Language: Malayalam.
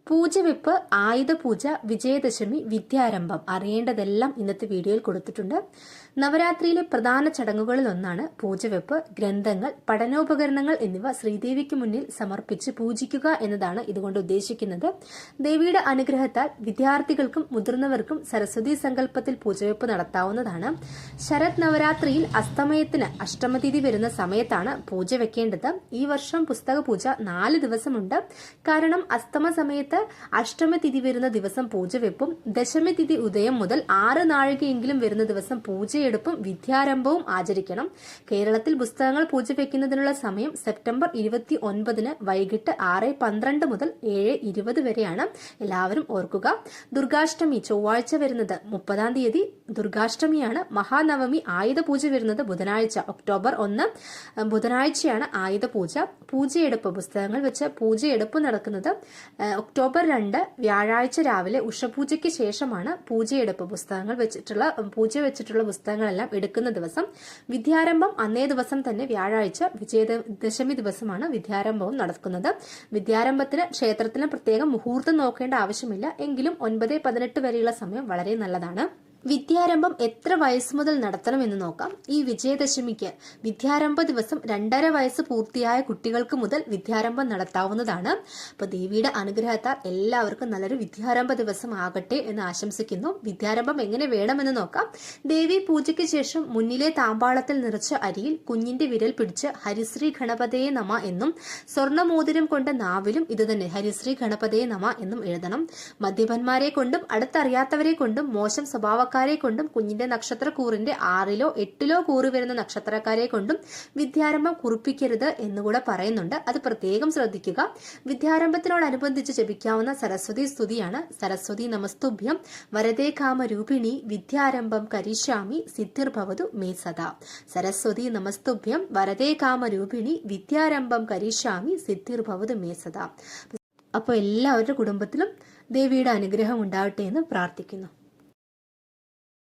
പൂജവെപ്പ്, ആയുധപൂജ, വിജയദശമി, വിദ്യാരംഭം അറിയേണ്ടതെല്ലാം ഇന്നത്തെ വീഡിയോയിൽ കൊടുത്തിട്ടുണ്ട്. നവരാത്രിയിലെ പ്രധാന ചടങ്ങുകളിൽ ഒന്നാണ് പൂജവെപ്പ്. ഗ്രന്ഥങ്ങൾ, പഠനോപകരണങ്ങൾ എന്നിവ ശ്രീദേവിക്ക് മുന്നിൽ സമർപ്പിച്ച് പൂജിക്കുക എന്നതാണ് ഇതുകൊണ്ട് ഉദ്ദേശിക്കുന്നത്. ദേവിയുടെ അനുഗ്രഹത്താൽ വിദ്യാർത്ഥികൾക്കും മുതിർന്നവർക്കും സരസ്വതി സങ്കല്പത്തിൽ പൂജവെപ്പ് നടത്താവുന്നതാണ്. ശരത് നവരാത്രിയിൽ അസ്തമയത്തിന് അഷ്ടമതിഥി വരുന്ന സമയത്താണ് പൂജ വെക്കേണ്ടത്. ഈ വർഷം പുസ്തക പൂജ 4 ദിവസമുണ്ട്. കാരണം അസ്തമ സമയത്ത് അഷ്ടമി തിഥി വരുന്ന ദിവസം പൂജവെപ്പും ദശമി തിഥി ഉദയം മുതൽ 6 നാഴികയെങ്കിലും വരുന്ന ദിവസം പൂജയെടുപ്പും വിദ്യാരംഭവും ആചരിക്കണം. കേരളത്തിൽ പുസ്തകങ്ങൾ പൂജ വെക്കുന്നതിനുള്ള സമയം സെപ്റ്റംബർ 29 വൈകിട്ട് 6:12 മുതൽ 7:20 വരെയാണ്. എല്ലാവരും ഓർക്കുക. ദുർഗാഷ്ടമി ചൊവ്വാഴ്ച വരുന്നത് 30-ാം തീയതി ദുർഗാഷ്ടമിയാണ്. മഹാനവമി ആയുധ പൂജ വരുന്നത് ബുധനാഴ്ച ഒക്ടോബർ 1 ബുധനാഴ്ചയാണ് ആയുധ പൂജ. പൂജയെടുപ്പ് പുസ്തകങ്ങൾ വെച്ച് പൂജയെടുപ്പ് നടക്കുന്നത് ഒക്ടോബർ 2 വ്യാഴാഴ്ച രാവിലെ ഉഷപൂജയ്ക്ക് ശേഷമാണ്. പൂജയെടുപ്പ് പൂജ വെച്ചിട്ടുള്ള പുസ്തകങ്ങളെല്ലാം എടുക്കുന്ന ദിവസം. വിദ്യാരംഭം അന്നേ ദിവസം തന്നെ വ്യാഴാഴ്ച വിജയദശമി ദിവസമാണ് വിദ്യാരംഭവും നടക്കുന്നത്. വിദ്യാരംഭത്തിന് ക്ഷേത്രത്തിന് പ്രത്യേകം മുഹൂർത്തം നോക്കേണ്ട ആവശ്യമില്ല. എങ്കിലും 9-18 വരെയുള്ള സമയം വളരെ നല്ലതാണ്. വിദ്യാരംഭം എത്ര വയസ്സ് മുതൽ നടത്തണമെന്ന് നോക്കാം. ഈ വിജയദശമിക്ക് വിദ്യാരംഭ ദിവസം 2.5 വയസ്സ് പൂർത്തിയായ കുട്ടികൾക്ക് മുതൽ വിദ്യാരംഭം നടത്താവുന്നതാണ്. അപ്പൊ ദേവിയുടെ അനുഗ്രഹത്താൽ എല്ലാവർക്കും നല്ലൊരു വിദ്യാരംഭ ദിവസം ആകട്ടെ എന്ന് ആശംസിക്കുന്നു. വിദ്യാരംഭം എങ്ങനെ വേണമെന്ന് നോക്കാം. ദേവി പൂജയ്ക്ക് ശേഷം മുന്നിലെ താമ്പാളത്തിൽ നിറച്ച അരിയിൽ കുഞ്ഞിന്റെ വിരൽ പിടിച്ച് ഹരിശ്രീ ഗണപതയെ നമ എന്നും സ്വർണ്ണമോതിരം കൊണ്ട് നാവിലും ഇതുതന്നെ ഹരിശ്രീ ഗണപതയെ നമ എന്നും എഴുതണം. മദ്യപന്മാരെ കൊണ്ടും അടുത്തറിയാത്തവരെ കൊണ്ടും മോശം സ്വഭാവ ക്കാരെ കൊണ്ടും കുഞ്ഞിന്റെ നക്ഷത്രക്കൂറിന്റെ 6-ലോ 8-ലോ കൂറ് വരുന്ന നക്ഷത്രക്കാരെ കൊണ്ടും വിദ്യാരംഭം കുറിപ്പിക്കരുത് എന്നുകൂടെ പറയുന്നുണ്ട്. അത് പ്രത്യേകം ശ്രദ്ധിക്കുക. വിദ്യാരംഭത്തിനോടനുബന്ധിച്ച് ജപിക്കാവുന്ന സരസ്വതി സ്തുതിയാണ് സരസ്വതി നമസ്തുഭ്യം വരദേ കാമരൂപിണി വിദ്യാരംഭം കരിഷ്യാമി സിദ്ധിർഭവതു മേ സദാ. സരസ്വതി നമസ്തുഭ്യം വരദേ കാമരൂപിണി വിദ്യാരംഭം കരിഷ്യാമി സിദ്ധിർഭവതു മേ സദാ. അപ്പോൾ എല്ലാവരുടെ കുടുംബത്തിലും ദേവിയുടെ അനുഗ്രഹം ഉണ്ടാവട്ടെ എന്ന് പ്രാർത്ഥിക്കുന്നു.